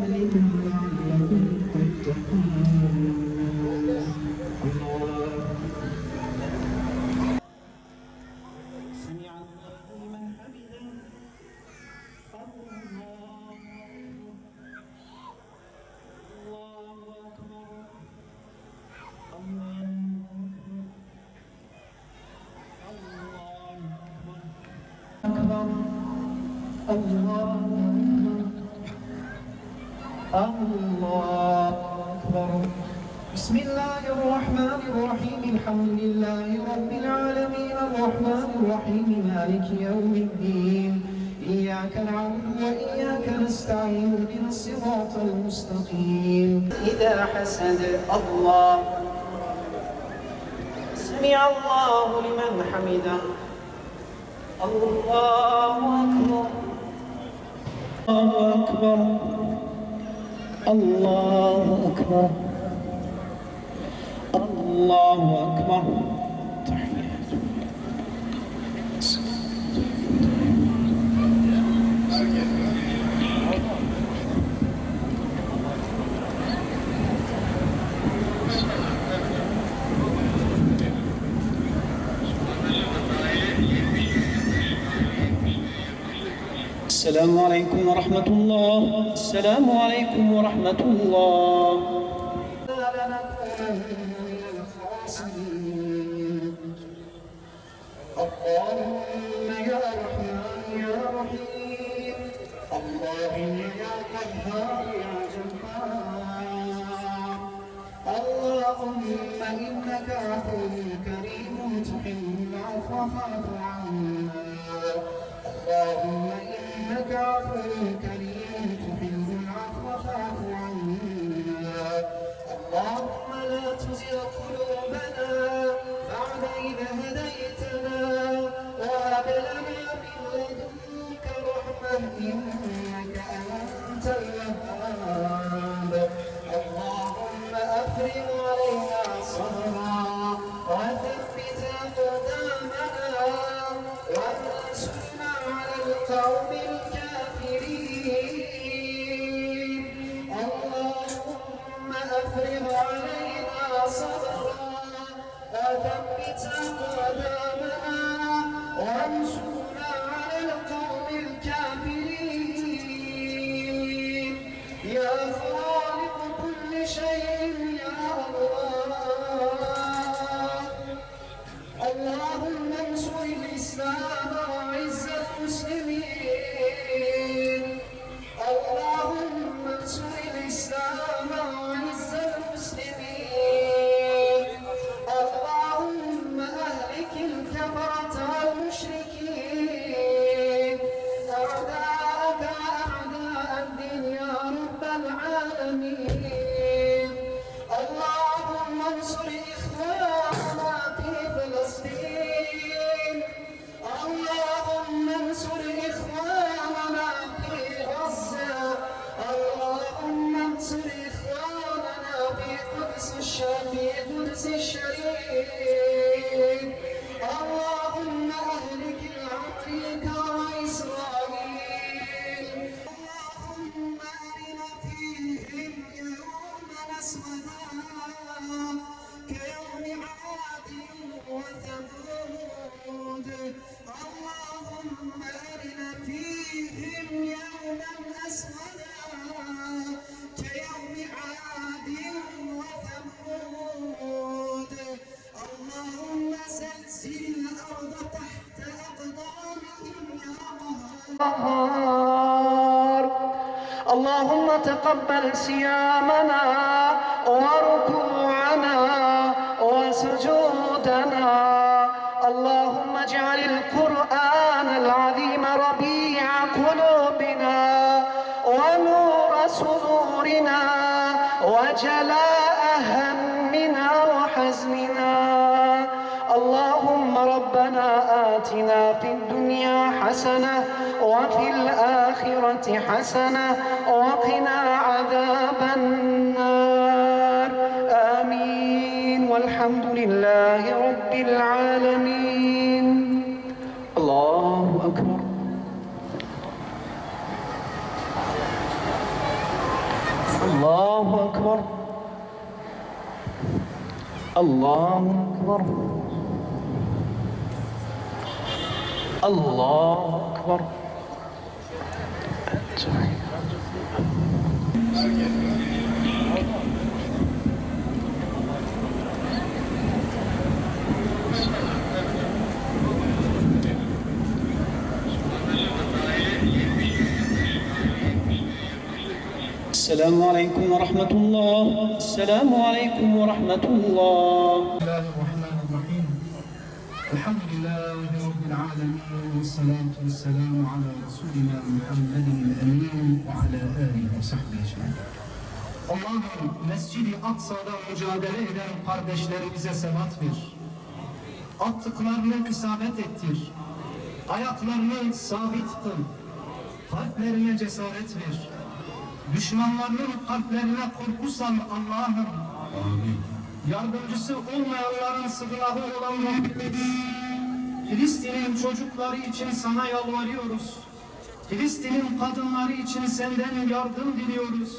قبلكم لعلكم تتقون. سمع الله لمن حمده. الله أكبر. الله أكبر. الله أكبر. بسم الله الرحمن الرحيم. الحمد لله رب العالمين الرحمن الرحيم مالك يوم الدين. إياك نعبد وإياك نستعين اهدنا الصراط المستقيم. إذا حسد الله سمع الله لمن حمده. الله أكبر. الله أكبر. الله أكبر. الله أكبر. تحيات. السلام عليكم ورحمة الله. السلام عليكم ورحمة الله. اللهم يا رحمن يا رحيم. اللهم يا قهار يا جبار. اللهم إنك عفو كريم تحب العفو فاعف عنا. اللهم إنك عفو كريم تحب العفو فاعف عنا. اللهم لا تزغ قلوبنا بعد إذ هديتنا وهب لنا من لدنك رحمة إنك أنت الوهاب. اللهم أفرغ علينا صبرا وثبت أقدامنا وانصرنا على القوم الكافرين. اللهم أفرغ علينا صبرا وثبت أقدامنا وانصرنا على القوم الكافرين. يا خالق كل شيء يا الله. اللهم انصر الإسلام وعز المسلمين. اللهم انصر الإسلام وعز المسلمين. اللهم أهلك الكفرة والمشركين أعداءك أعداء الدين يا رب العالمين. اللهم انصر إخواننا في فلسطين. اللهم انصر إخواننا في غزة. اللهم انصر إخواننا في قدس الشريف. اللهم أهلك العمالقة وإسرائيل. اللهم أرنا فيهم يوما أسودا كيوم عاد وثمود. اللهم أرنا فيهم يوما أسودا كيوم عاد وثمود. اللهم زلزل الأرض تحت أقدامهم يا قهار. اللهم تقبل صيامنا وركوعنا وسجودنا. اللهم اجعل القرآن العظيم ربيع قلوبنا ونور صدورنا وجلاء همنا وحزننا. اللهم ربنا آتنا في الدنيا حسنة وفي الآخرة حسنة وقنا عذاب النار. آمين والحمد لله رب العالمين. الله أكبر. Allahu Ekber. Allahu Ekber. Allahu Ekber. السلام عليكم ورحمة الله. السلام عليكم ورحمة الله. بسم الله الرحمن الرحيم. الحمد لله رب العالمين والصلاة والسلام على رسولنا محمد الأمين وعلى آله وصحبه أجمعين. Allah'ım Mescid-i Aksa'da mücadele eden kardeşlerimize sebat ver. Attıklarını isabet ettir. Ayaklarını sabit kıl. Kalplerine cesaret ver. Düşmanlarının kalplerine korku sal Allah'ım. Amin. Yardımcısı olmayanların sığınağı olan Rabbimiz, Filistin'in çocukları için sana yalvarıyoruz. Filistin'in kadınları için senden yardım diliyoruz.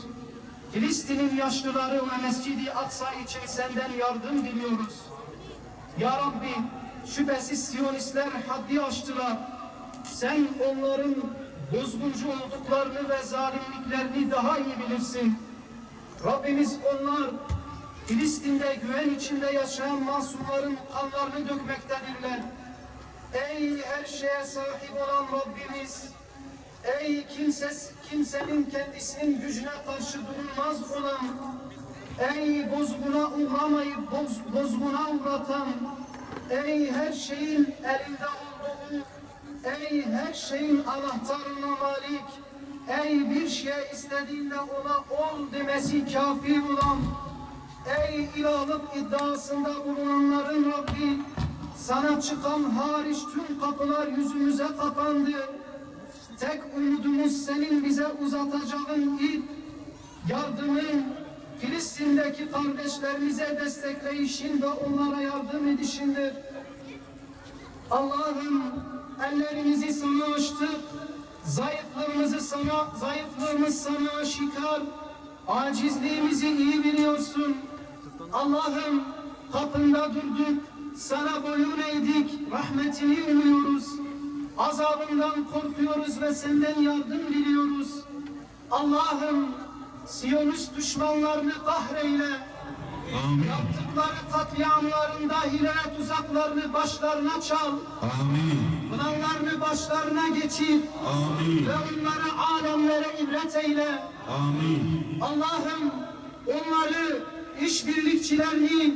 Filistin'in yaşlıları ve Mescid-i Aksa için senden yardım diliyoruz. Ya Rabbi, şüphesiz Siyonistler haddi aştılar. Sen onların bozguncu olduklarını ve zalimliklerini daha iyi bilirsin. Rabbimiz onlar Filistin'de güven içinde yaşayan masumların kanlarını dökmektedirler. Ey her şeye sahip olan Rabbimiz, ey kimsenin kendisinin gücüne karşı durulmaz olan, ey bozguna uğramayıp bozguna uğratan, ey her şeyin elinde olduğu, ey her şeyin anahtarına malik, ey bir şey istediğinde ona ol demesi kafi olan, ey ilahlık iddiasında bulunanların Rabbi, sana çıkan hariç tüm kapılar yüzümüze kapandı. Tek umudumuz senin bize uzatacağın ip, yardımın, Filistin'deki kardeşlerimize destekleyişin ve onlara yardım edişindir. Allah'ım, ellerimizi sana açtık, zayıflığımız sana aşikar, acizliğimizi iyi biliyorsun. Allah'ım, kapında durduk, sana boyun eğdik, rahmetini umuyoruz. Azabından korkuyoruz ve senden yardım diliyoruz. Allah'ım, Siyonist düşmanlarını kahreyle, amin. Yaptıkları katliamların dahile tuzaklarını başlarına çal. Amin. Planlarını başlarına geçir. Amin. Ve onları alemlere ibret eyle. Amin. Allah'ım, onları, işbirlikçilerini,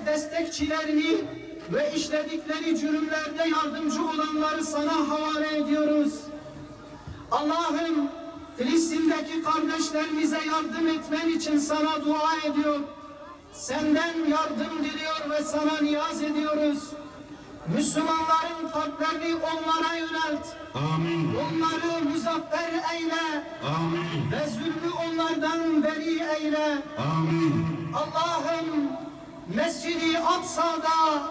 destekçilerini ve işledikleri cürümlerde yardımcı olanları sana havale ediyoruz. Allah'ım, Filistin'deki kardeşlerimize yardım etmen için sana dua ediyor. Senden yardım diliyor ve sana niyaz ediyoruz. Müslümanların kalplerini onlara yönelt. Amin. Onları muzaffer eyle. Amin. Ve zulmü onlardan beri eyle. Amin. Allah'ım, Mescid-i Aksa'da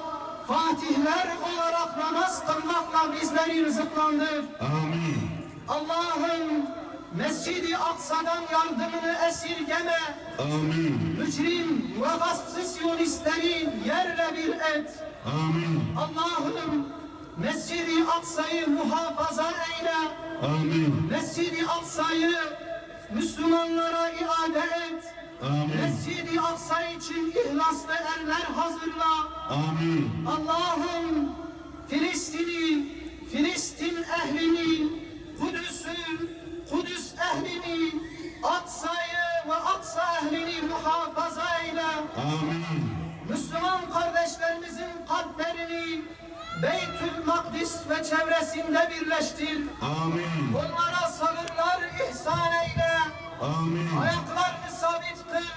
fatihler olarak namaz kılmakla bizleri rızıklandır. Amin. Allah'ım, Mescid-i Aksa'dan yardımını esirgeme. Amin. Mücrim ve gaspçı Siyonistleri yerle bir et. Amin. Allah'ım, Mescid-i Aksa'yı muhafaza eyle. Amin. Mescid-i Aksa'yı Müslümanlara iade et. Amin. Mescid-i Aksa için ihlaslı erler hazırla. Amin. Allah'ım, Filistin ehlini, Kudüs ehlini, Aksa'yı ve Aksa ehlini muhafaza eyle. Amin. Müslüman kardeşlerimizin kalplerini Beytül Makdis ve çevresinde birleştir. Amin. Onlara sabırlar ihsan eyle. Amin. Ayaklarını sabit kıl.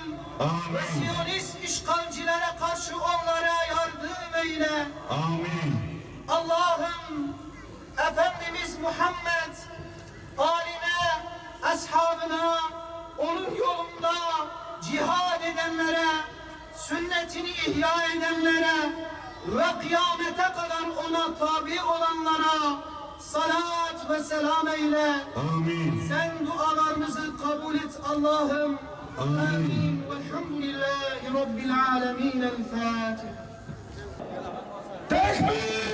Amin. Ve Siyonist işgalcilere karşı onlara yardım eyle. Amin. Allah'ım, Efendimiz Muhammed aline, ashabına, onun yolunda cihad edenlere, sünnetini ihya edenlere ve kıyamete kadar ona tabi olanlara salat ve selam eyle. Amin. Sen dualarımızı kabul et. Allah'ım. Amin. Velhamdülillahi Rabbil alemin. El Fatiha. Tekbir!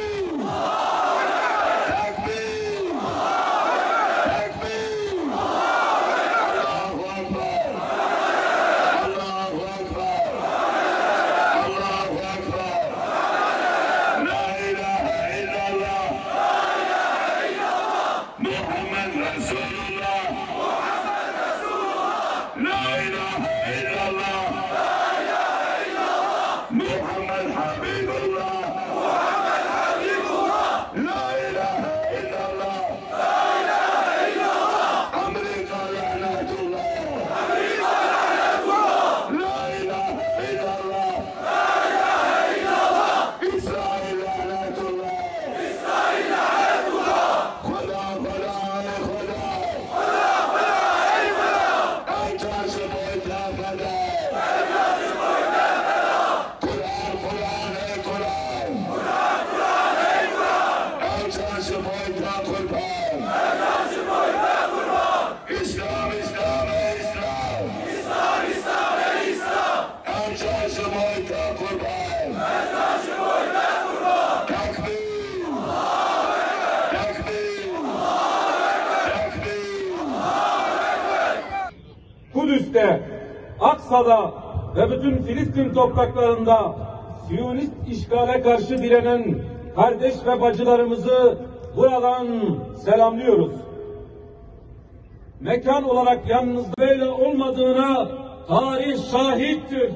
Kudüs'te, Aksa'da ve bütün Filistin topraklarında Siyonist işgale karşı direnen kardeş ve bacılarımızı buradan selamlıyoruz. Mekan olarak yalnız böyle olmadığına tarih şahittir.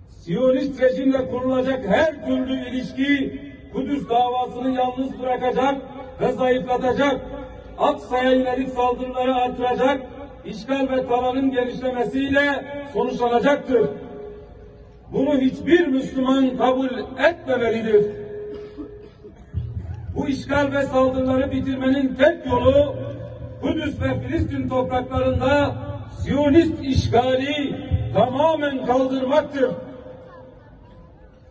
Siyonist rejimle kurulacak her türlü ilişki Kudüs davasını yalnız bırakacak ve zayıflatacak. Aksa'ya yönelik saldırıları artıracak, işgal ve talanın genişlemesiyle sonuçlanacaktır. Bunu hiçbir Müslüman kabul etmemelidir. Bu işgal ve saldırıları bitirmenin tek yolu Kudüs ve Filistin topraklarında Siyonist işgali tamamen kaldırmaktır.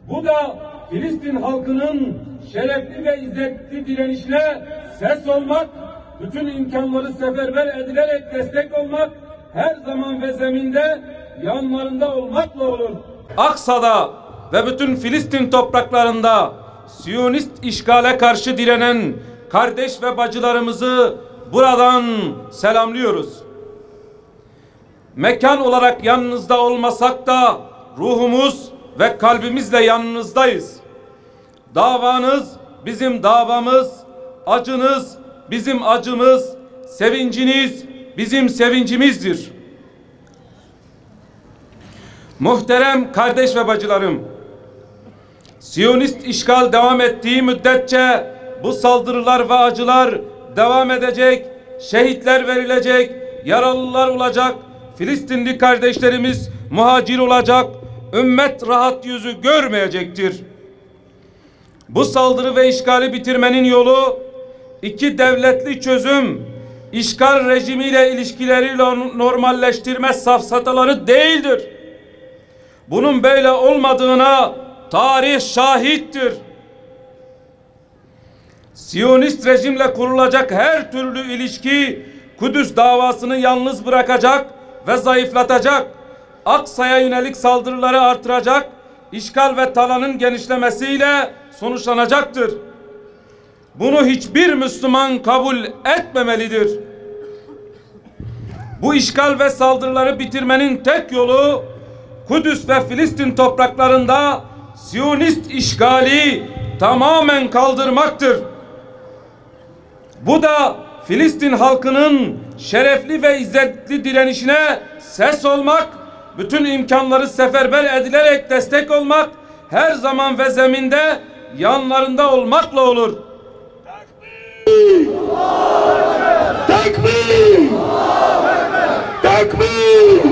Bu da Filistin halkının şerefli ve izzetli direnişine ses olmak, bütün imkanları seferber edilerek destek olmak, her zaman ve zeminde yanlarında olmakla olur. Aksa'da ve bütün Filistin topraklarında Siyonist işgale karşı direnen kardeş ve bacılarımızı buradan selamlıyoruz. Mekan olarak yanınızda olmasak da ruhumuz ve kalbimizle yanınızdayız. Davanız bizim davamız, acınız bizim acımız, sevinciniz bizim sevincimizdir. Muhterem kardeş ve bacılarım, Siyonist işgal devam ettiği müddetçe bu saldırılar ve acılar devam edecek, şehitler verilecek, yaralılar olacak, Filistinli kardeşlerimiz muhacir olacak, ümmet rahat yüzü görmeyecektir. Bu saldırı ve işgali bitirmenin yolu iki devletli çözüm, işgal rejimiyle ilişkileri normalleştirme safsataları değildir. Bunun böyle olmadığına tarih şahittir. Siyonist rejimle kurulacak her türlü ilişki Kudüs davasını yalnız bırakacak ve zayıflatacak. Aksa'ya yönelik saldırıları artıracak, işgal ve talanın genişlemesiyle sonuçlanacaktır. Bunu hiçbir Müslüman kabul etmemelidir. Bu işgal ve saldırıları bitirmenin tek yolu Kudüs ve Filistin topraklarında Siyonist işgali tamamen kaldırmaktır. Bu da Filistin halkının şerefli ve izzetli direnişine ses olmak, bütün imkanları seferber edilerek destek olmak, her zaman ve zeminde yanlarında olmakla olur. Tekbir! Tekbir!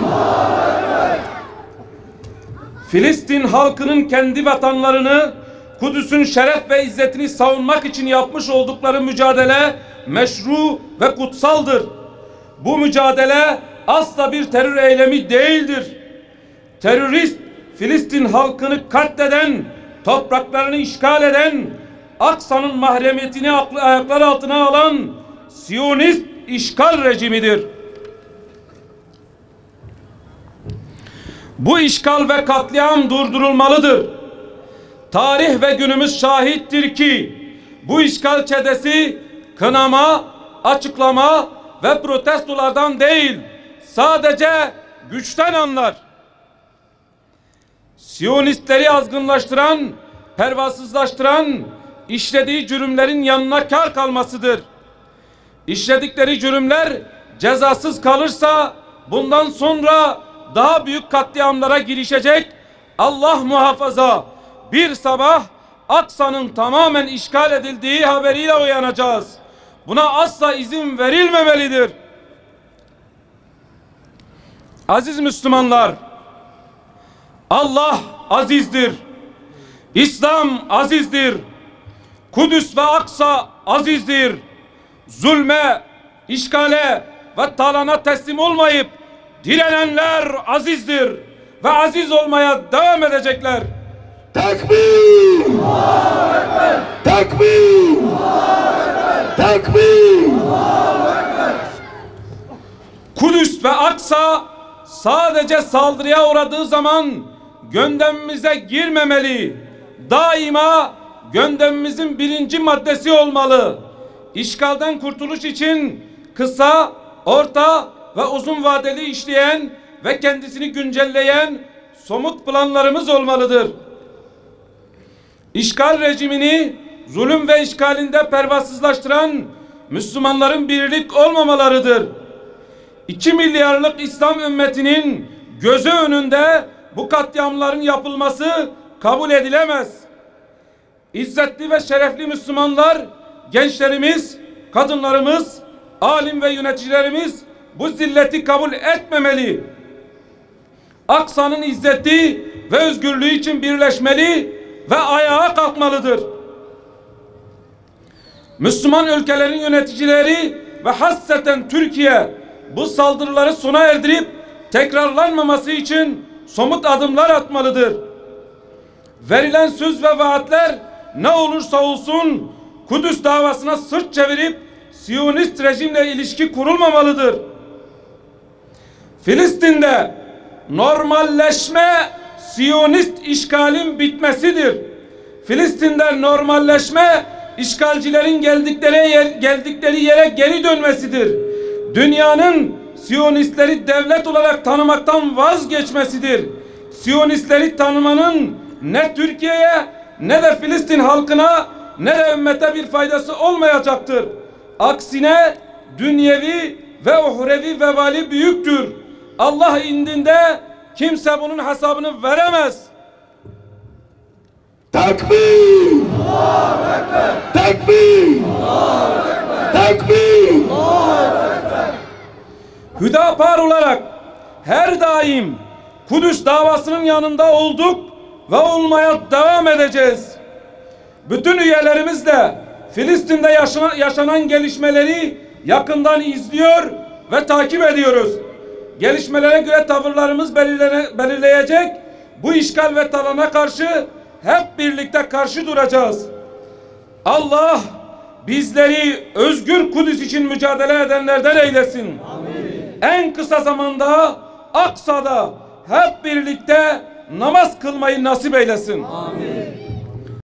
Filistin halkının kendi vatanlarını, Kudüs'ün şeref ve izzetini savunmak için yapmış oldukları mücadele meşru ve kutsaldır. Bu mücadele asla bir terör eylemi değildir. Terörist, Filistin halkını katleden, topraklarını işgal eden, Aksa'nın mahremiyetini ayaklar altına alan Siyonist işgal rejimidir. Bu işgal ve katliam durdurulmalıdır. Tarih ve günümüz şahittir ki bu işgal çetesi kınama, açıklama ve protestolardan değil, sadece güçten anlar. Siyonistleri azgınlaştıran, pervasızlaştıran, işlediği cürümlerin yanına kar kalmasıdır. İşledikleri cürümler cezasız kalırsa bundan sonra daha büyük katliamlara girişecek. Allah muhafaza, bir sabah Aksa'nın tamamen işgal edildiği haberiyle uyanacağız. Buna asla izin verilmemelidir. Aziz Müslümanlar, Allah azizdir. İslam azizdir. Kudüs ve Aksa azizdir. Zulme, işgale ve talana teslim olmayıp direnenler azizdir ve aziz olmaya devam edecekler. Tekbir! Tekbir! Tekbir! Kudüs ve Aksa sadece saldırıya uğradığı zaman gündemimize girmemeli. Daima gündemimizin birinci maddesi olmalı. İşgalden kurtuluş için kısa, orta ve uzun vadeli işleyen ve kendisini güncelleyen somut planlarımız olmalıdır. İşgal rejimini zulüm ve işgalinde pervasızlaştıran Müslümanların birlik olmamalarıdır. 2 milyarlık İslam ümmetinin gözü önünde bu katliamların yapılması kabul edilemez. İzzetli ve şerefli Müslümanlar, gençlerimiz, kadınlarımız, alim ve yöneticilerimiz bu zilleti kabul etmemeli. Aksa'nın izzeti ve özgürlüğü için birleşmeli ve ayağa kalkmalıdır. Müslüman ülkelerin yöneticileri ve hasseten Türkiye bu saldırıları sona erdirip tekrarlanmaması için somut adımlar atmalıdır. Verilen söz ve vaatler ne olursa olsun Kudüs davasına sırt çevirip Siyonist rejimle ilişki kurulmamalıdır. Filistin'de normalleşme Siyonist işgalin bitmesidir. Filistin'de normalleşme işgalcilerin geldikleri yere geri dönmesidir. Dünyanın Siyonistleri devlet olarak tanımaktan vazgeçmesidir. Siyonistleri tanımanın ne Türkiye'ye ne de Filistin halkına ne de ümmete bir faydası olmayacaktır. Aksine dünyevi ve uhrevi vebali büyüktür. Allah indinde kimse bunun hesabını veremez. Tekbir! Tekbir! Tekbir! Hüdapar olarak her daim Kudüs davasının yanında olduk ve olmaya devam edeceğiz. Bütün üyelerimizle Filistin'de yaşanan gelişmeleri yakından izliyor ve takip ediyoruz. Gelişmelere göre tavırlarımız belirleyecek. Bu işgal ve talana karşı hep birlikte karşı duracağız. Allah bizleri özgür Kudüs için mücadele edenlerden eylesin. Amin. En kısa zamanda Aksa'da hep birlikte namaz kılmayı nasip eylesin. Amin.